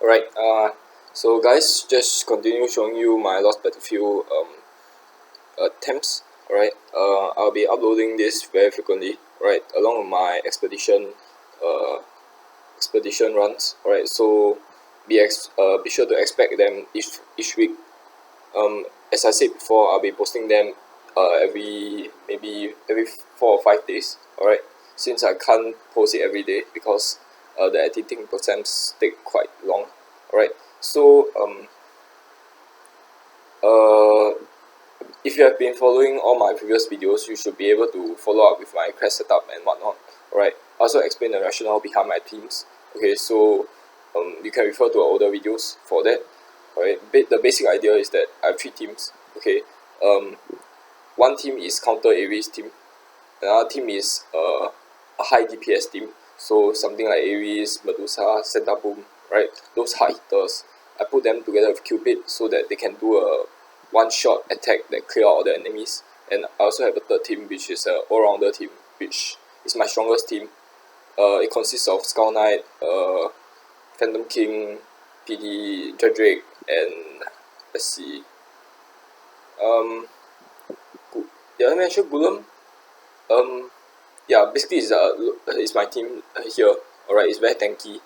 Alright, so guys, just continue showing you my Lost Battlefield attempts. Alright, I'll be uploading this very frequently, right, along with my expedition runs. Alright, so be sure to expect them each week. As I said before, I'll be posting them maybe every 4 or 5 days. Alright, since I can't post it every day because the editing process take quite long. Alright, so if you have been following all my previous videos, you should be able to follow up with my quest setup and whatnot. Alright, I also explain the rationale behind my teams. Okay, so you can refer to our older videos for that. Alright, the basic idea is that I have 3 teams. Okay, one team is counter Ares team, another team is a high DPS team, so something like Ares, Medusa, Santa Boom, right? Those high hitters, I put them together with Cupid so that they can do a one-shot attack that clear out all the enemies. And I also have a third team, which is an all-rounder team, which is my strongest team. It consists of Skull Knight, Phantom King, PD, Drake, and let's see. Did I mention Golem? Yeah, basically it's my team here. Alright, it's very tanky,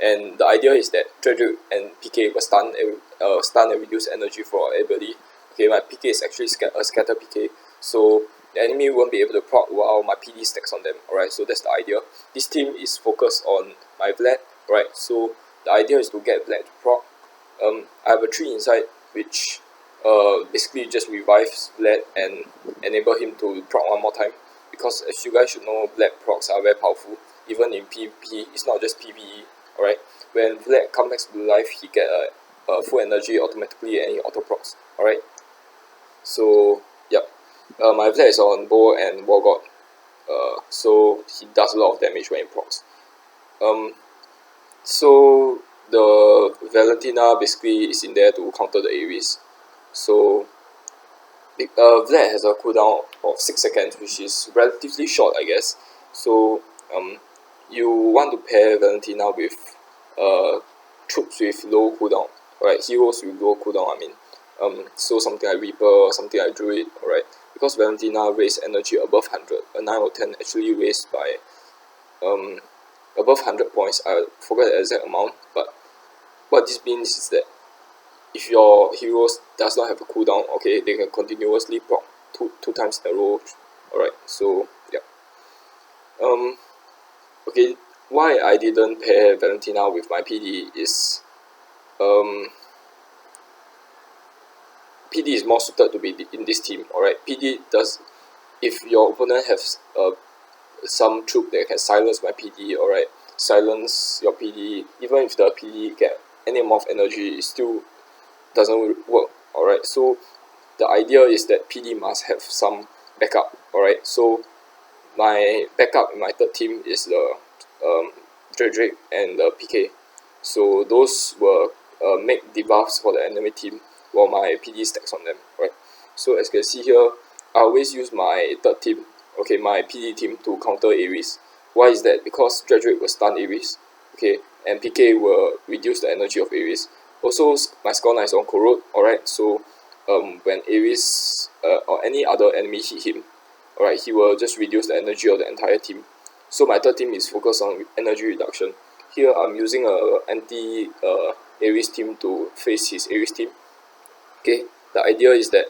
and the idea is that Drake and PK will stun and reduce energy for everybody. Okay, my PK is actually a scatter PK, so the enemy won't be able to proc while my PD stacks on them. Alright, so that's the idea. This team is focused on my Vlad. Right, so the idea is to get Vlad to proc. I have a tree inside which basically just revives Vlad and enable him to proc one more time, because as you guys should know, Vlad procs are very powerful. Even in PvP, it's not just PvE. Alright, when Vlad comes back to life, he get a full energy automatically and he auto procs. Alright, so yep, my Vlad is on Bow and War God, so he does a lot of damage when he procs. So the Valentina basically is in there to counter the Ares. So Vlad has a cooldown of 6 seconds, which is relatively short, I guess. So you want to pair Valentina with troops with low cooldown, right? Heroes with low cooldown, I mean. So something like Reaper, something like Druid, alright? Because Valentina raised energy above 100, a 9 or 10 actually raised by above 100 points. I forgot the exact amount, but what this means is that if your heroes does not have a cooldown, okay, they can continuously proc two times in a row. Alright, so yeah. Okay, why I didn't pair Valentina with my PD is PD is more suited to be in this team. Alright, PD does, if your opponent has some troop that can silence my PD, alright, silence your PD, even if the PD get any amount of energy, it still doesn't work. Alright, so the idea is that PD must have some backup. Alright, so my backup in my third team is the Drake and the PK. So those will make debuffs for the enemy team while my PD stacks on them. Right, so as you can see here, I always use my third team, okay, my PD team, to counter Ares. Why is that? Because Drake will stun Ares, okay, and PK will reduce the energy of Ares. Also, my Skull Knight is on Corrode. Alright, so when Ares or any other enemy hit him, alright, he will just reduce the energy of the entire team. So my third team is focused on energy reduction. Here I'm using a anti Ares team to face his Ares team. Okay, the idea is that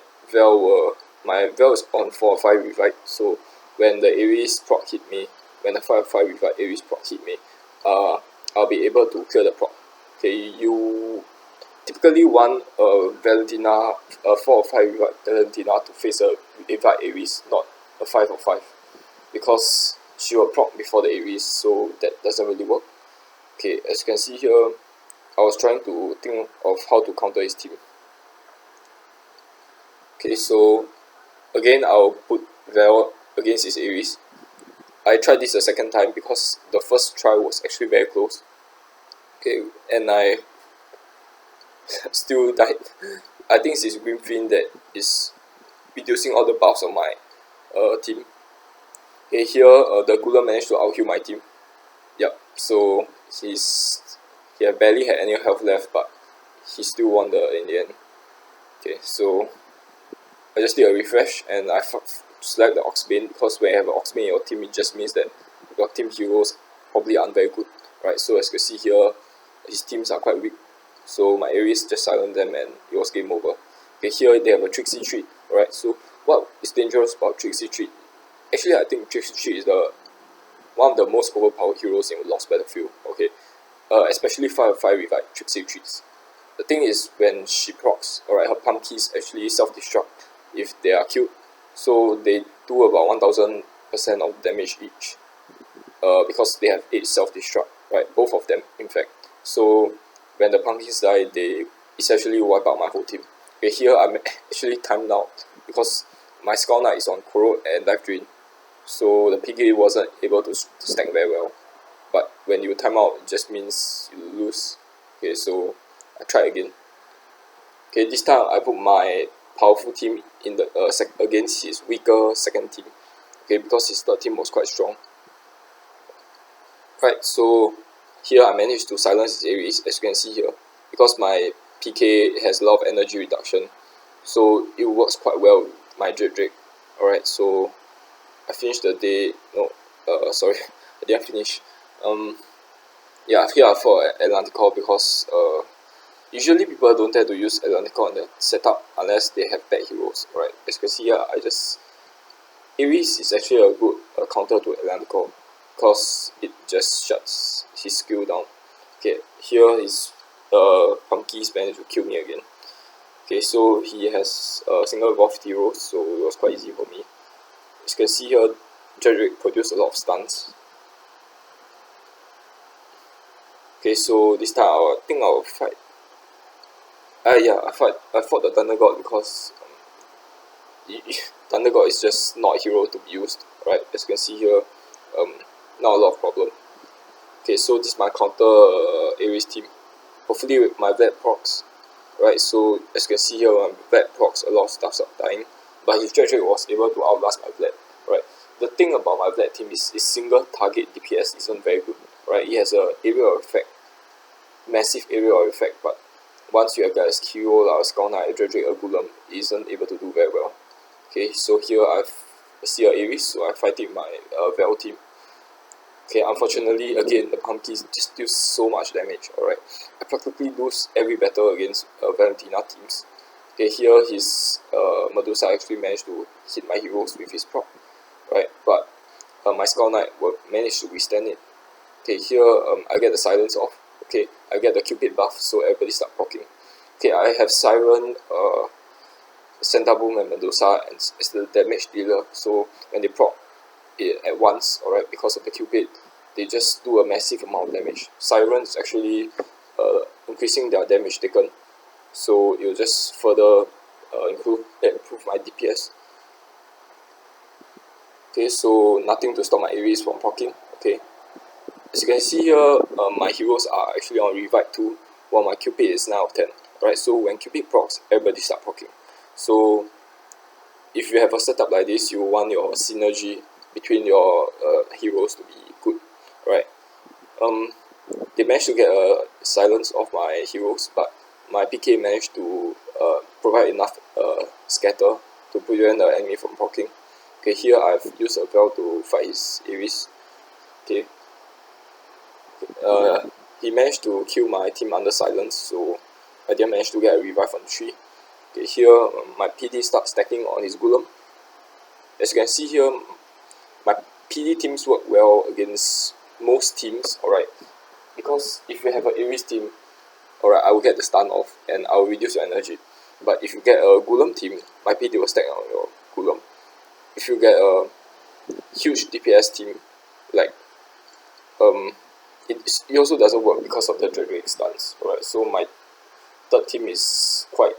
my Vel is on 4 or 5 revive, so when the Ares proc hit me, when the 5 revive Ares proc hit me, I'll be able to clear the proc. Okay, you typically want a Valentina, a 4 or 5 revive Valentina to face a revive Ares, not a 5 or 5, because she will proc before the Ares, so that doesn't really work. Okay, as you can see here, I was trying to think of how to counter his team. Okay, so again I'll put Vel against his Ares. I tried this a second time because the first try was actually very close. Okay, and I still died. I think it's his Green Fiend that is reducing all the buffs on my team. Okay, here the Gula managed to out-heal my team. Yep, so he's He had barely had any health left, but he still won in the end. Okay, so I just did a refresh and I select the Oxbane, because when you have an Oxbane in your team, it just means that your team heroes probably aren't very good, right? So as you can see here, his teams are quite weak. So my Ares just silenced them and it was game over. Okay, here they have a Trixie Treat, alright? So what is dangerous about Trixie Treat? Actually, I think Trixie Treat is one of the most overpowered heroes in Lost Battlefield, okay? Especially 5-5 with like Trixie Treats. The thing is, when she procs, alright, her pump keys actually self-destruct if they are killed. So they do about 1000% of damage each. Because they have 8 self-destruct, right? Both of them, in fact. So when the pumpkins die, they essentially wipe out my whole team. Okay, here I'm actually timed out because my Skull Knight is on Corrode and Life Drain. So the PK wasn't able to stack very well. But when you time out, it just means you lose. Okay, so I try again. Okay, this time I put my powerful team in the against his weaker second team. Okay, because his third team was quite strong. Right, so here I managed to silence his Ares, as you can see here, because my PK has a lot of energy reduction, so it works quite well with my Drake. Alright, so I finished the day. No, sorry, I didn't finish. Yeah, here I fought Atlanticor because usually people don't tend to use Atlanticor in the setup unless they have bad heroes. Alright, as you can see here, Ares is actually a good counter to Atlanticor, because it just shuts his skill down. Okay, here his Punkies managed to kill me again. Okay, so he has a single evolved hero, so it was quite easy for me. As you can see here, Jedrick produced a lot of stuns. Okay, so this time I think I will fight. Yeah, I fought the Thunder God because Thunder God is just not a hero to be used, right? As you can see here, not a lot of problem. Okay, so this is my counter Ares team. Hopefully with my Vlad procs, right? So as you can see here, my Vlad procs, a lot of stuff are dying, but his Jedrick was able to outlast my Vlad, right? The thing about my Vlad team is its single target DPS isn't very good, right? It has a aerial effect, massive aerial effect, but once you have got a hero like a Skull Knight, a Jedrick, a Golem, it isn't able to do very well. Okay, so here I see a Ares, so I fight it with my Vel team. Okay, unfortunately, again, the pumpkins just do so much damage, alright. I practically lose every battle against Valentina teams. Okay, here his Medusa actually managed to hit my heroes with his prop, right, but my Skull Knight managed to withstand it. Okay, here I get the silence off. Okay, I get the Cupid buff, so everybody start proccing. Okay, I have Siren, Centaboom and Medusa as the damage dealer, so when they proc it at once, alright, because of the Cupid, they just do a massive amount of damage. Siren is actually increasing their damage taken, so it will just further improve my DPS. Okay, so nothing to stop my Ares from proccing. Okay, as you can see here, my heroes are actually on revive 2, while my Cupid is 9 out of 10. Alright, so when Cupid procs, everybody start proccing. So if you have a setup like this, you want your synergy between your heroes to be good, right? They managed to get a silence of my heroes, but my PK managed to provide enough scatter to prevent the enemy from proccing. Okay, here I've used a Vel to fight his Ares. Okay, he managed to kill my team under silence, so I didn't manage to get a revive on 3. Okay, here my PD starts stacking on his Golem. As you can see here, my PD teams work well against most teams, alright, because if you have an Ares team, alright, I will get the stun off and I will reduce your energy. But if you get a Golem team, my PD will stack on your Golem. If you get a huge DPS team, like it also doesn't work because of the Jedrick stuns, alright. So my third team is quite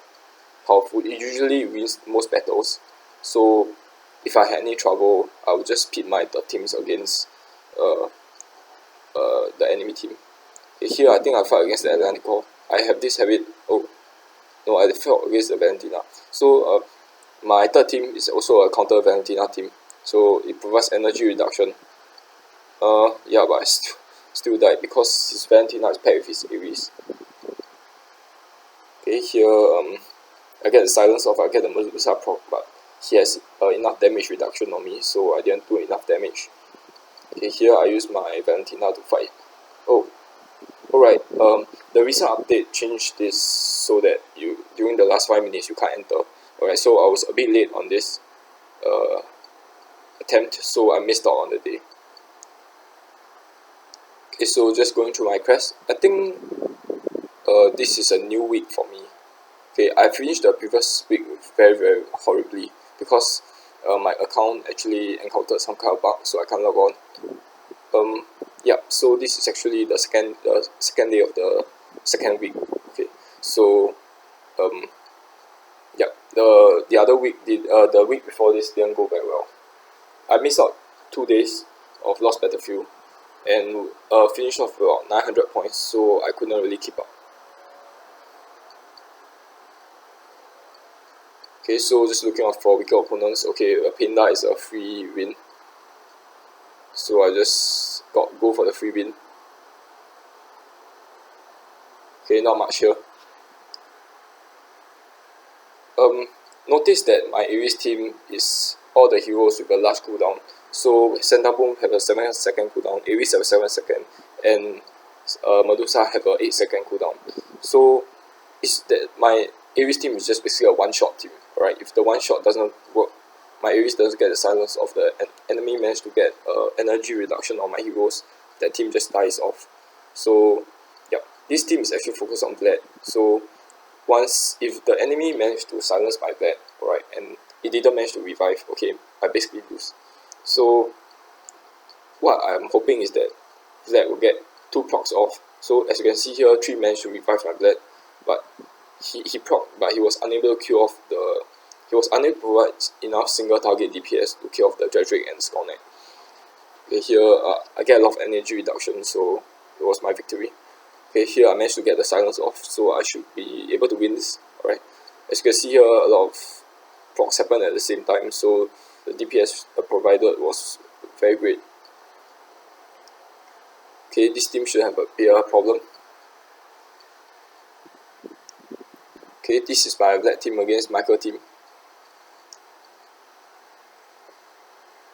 powerful. It usually wins most battles, so if I had any trouble, I would just pit my third teams against the enemy team. Okay, here I think I fight against the Atlanticor. I have this habit. Oh no, I fought against the Valentina. So my third team is also a counter Valentina team, so it provides energy reduction. Yeah, but still died because his Valentina is paired with his Ares. Okay, here I get the silence off, I get the Medusa proc, but he has enough damage reduction on me, so I didn't do enough damage. Okay, here I use my Valentina to fight. Oh, alright, the recent update changed this so that you during the last 5 minutes you can't enter. Alright, so I was a bit late on this attempt, so I missed out on the day. Okay, so just going through my quest, I think this is a new week for me. Okay, I finished the previous week very horribly because my account actually encountered some kind of bug, so I can't log on. Yeah, so this is actually the second day of the second week. Okay, so yeah, the other week the week before this didn't go very well. I missed out 2 days of Lost Battlefield and finished off about 900 points, so I couldn't really keep up. Okay, so just looking out for weaker opponents. Okay, Pinda is a free win, so I just go for the free win. Okay, not much here. Notice that my Ares team is all the heroes with a large cooldown. So Centaboom have a 7-second cooldown, Ares have a 7-second, and Medusa have a 8-second cooldown. So it's that my Ares team is just basically a one-shot team. Alright, if the one-shot doesn't work, my Ares doesn't get the silence of the enemy managed to get energy reduction on my heroes, that team just dies off. So yeah, this team is actually focused on Vlad. So once, if the enemy managed to silence my Vlad, alright, and it didn't manage to revive, okay, I basically lose. So what I'm hoping is that Vlad will get 2 procs off. So as you can see here, 3 managed to revive my Vlad, but he proc, but he was unable to kill off he was unable to provide enough single target DPS to kill off the Dredric and Skull Knight. Okay, here I get a lot of energy reduction, so it was my victory. Okay, here I managed to get the silence off, so I should be able to win this. Alright, as you can see here, a lot of procs happened at the same time, so the DPS provided was very great. Okay, this team should have be a problem. Okay, this is my Vlad team against Michael team.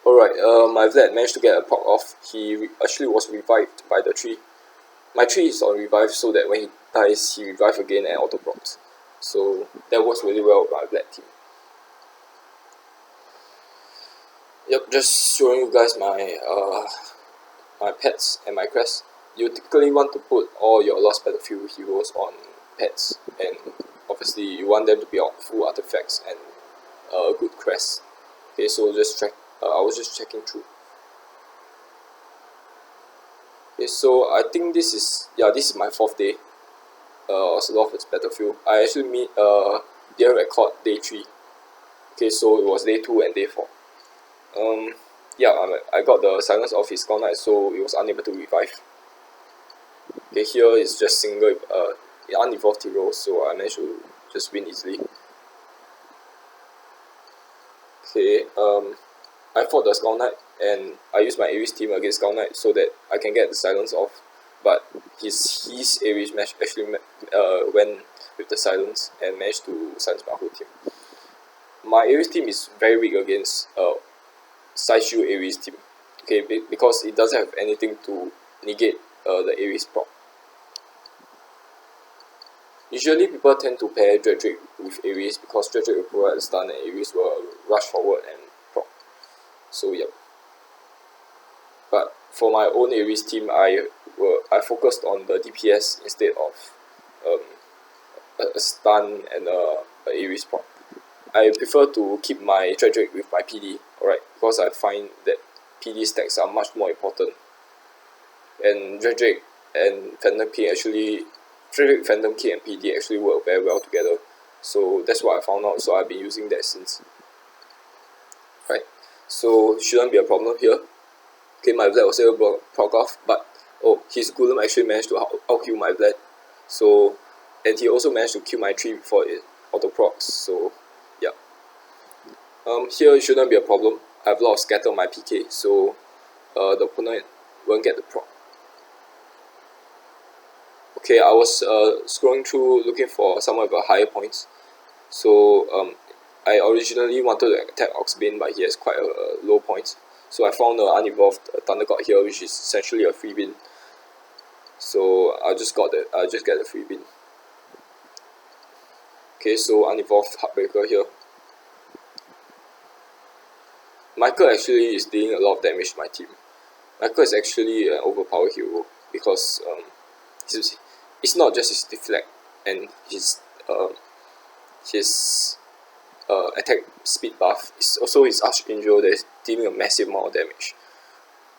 Alright, my Vlad managed to get a proc off. He actually was revived by the tree. My tree is on revive, so that when he dies, he revives again and auto procs. So that works really well with my Vlad team. Yep, just showing you guys my my pets and my crest. You typically want to put all your Lost Battlefield heroes on pets, and obviously you want them to be on full artifacts and a good crest. Okay, so just check. I was just checking through. Okay, so I think this is my 4th day of Lost Battlefield. I actually didn't record day 3. Okay, so it was day 2 and day 4. Yeah, I got the silence of his Skull Knight, so it was unable to revive. Okay, here is just single unevolved hero, so I managed to just win easily. Okay, I fought the Skull Knight and I used my Ares team against Skull Knight so that I can get the silence off, but his Ares actually went with the silence and managed to silence my whole team. My Ares team is very weak against Saishu Ares team, okay, because it doesn't have anything to negate the Ares proc. Usually people tend to pair Dredric with Ares because Dredric will provide a stun and Ares will rush forward and proc. So yep. But for my own Ares team, I focused on the DPS instead of a stun and a Ares proc. I prefer to keep my Dredric with my PD, alright, because I find that PD stacks are much more important. And Dredric and Phantom King Phantom King and PD actually work very well together. So that's what I found out, so I've been using that since. Right, so shouldn't be a problem here. Okay, my Vlad was able to proc off, but his Golem actually managed to out-kill my Vlad. So, and he also managed to kill my tree before it auto-procs, so yeah. Here it shouldn't be a problem. I have a lot of scatter on my PK, so the opponent won't get the proc. Okay, I was scrolling through looking for someone with a higher points. So I originally wanted to attack Oxbane, but he has quite a low points. So I found an unevolved Thunder God here, which is essentially a free bin. So I just get the free bin. Okay, so unevolved Heartbreaker here. Michael actually is dealing a lot of damage to my team. Michael is actually an overpowered hero because it's not just his deflect and his attack speed buff, it's also his Archangel that is dealing a massive amount of damage.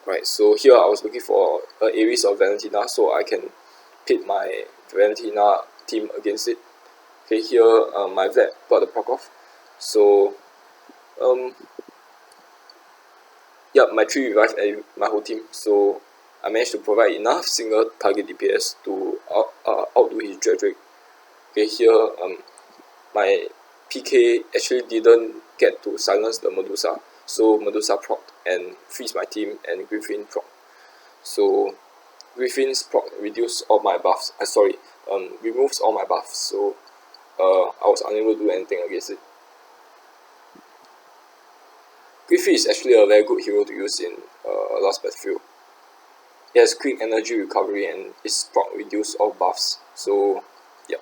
Right, so here I was looking for Ares or Valentina so I can pit my Valentina team against it. Okay, here my Vlad got the proc off. So my 3 revived my whole team, so I managed to provide enough single target DPS to outdo his Dredrick. Okay, here my PK actually didn't get to silence the Medusa, so Medusa proc and freeze my team, and Griffin proc. So Griffin's proc reduced all my buffs. Removes all my buffs, so I was unable to do anything against it. Griffin is actually a very good hero to use in Lost Battlefield. It has quick energy recovery and its proc reduce all buffs. So yeah.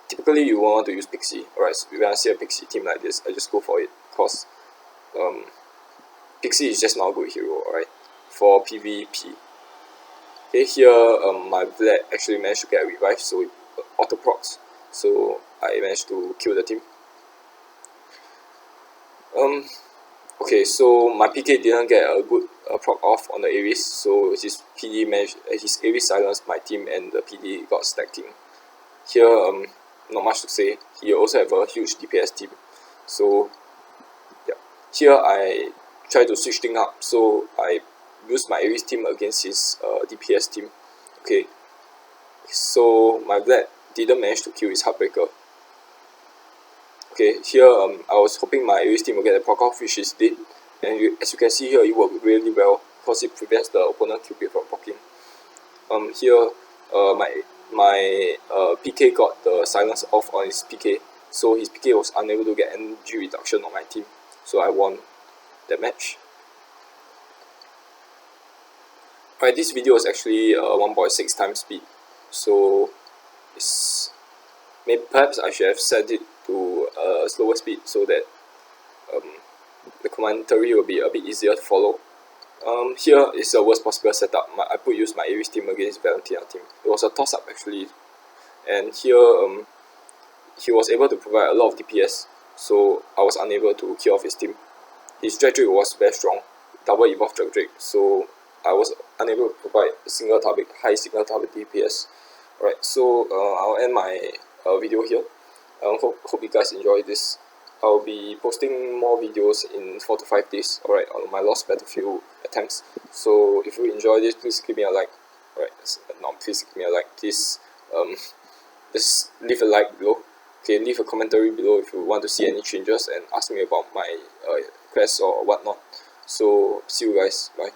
Typically you want to use Pixie. Alright, so when I see a Pixie team like this, I just go for it because Pixie is just not a good hero, alright, for PvP. Okay, here my Vlad actually managed to get a revive, so it auto procs, so I managed to kill the team. Okay, so my PK didn't get a good proc off on the Ares, so his Ares silenced my team and the PD got stacking. Here, not much to say. He also have a huge DPS team, so yeah. Here I try to switch things up, so I use my Ares team against his DPS team. Okay, so my Vlad didn't manage to kill his Heartbreaker. Okay, here I was hoping my Ares team will get a proc off, which is did, and as you can see here, it worked really well because it prevents the opponent Cupid from proccing. Here my PK got the silence off on his PK, so his PK was unable to get energy reduction on my team, so I won that match. Alright, this video is actually 1.6 times speed, so perhaps I should have set it to a slower speed so that the commentary will be a bit easier to follow. Here is the worst possible setup. I used my Ares team against Valentina team. It was a toss up actually, and here he was able to provide a lot of DPS, so I was unable to kill off his team. His Dredrick was very strong, double evolved Dredrick, so I was unable to provide high single target DPS. Alright, so I'll end my video here. Hope you guys enjoy this. I'll be posting more videos in 4 to 5 days, alright, on my Lost Battlefield attempts. So if you enjoy this, please give me a like. Alright, please give me a like. Please just leave a like below. Okay, leave a commentary below if you want to see any changes and ask me about my quests or whatnot. So see you guys. Bye.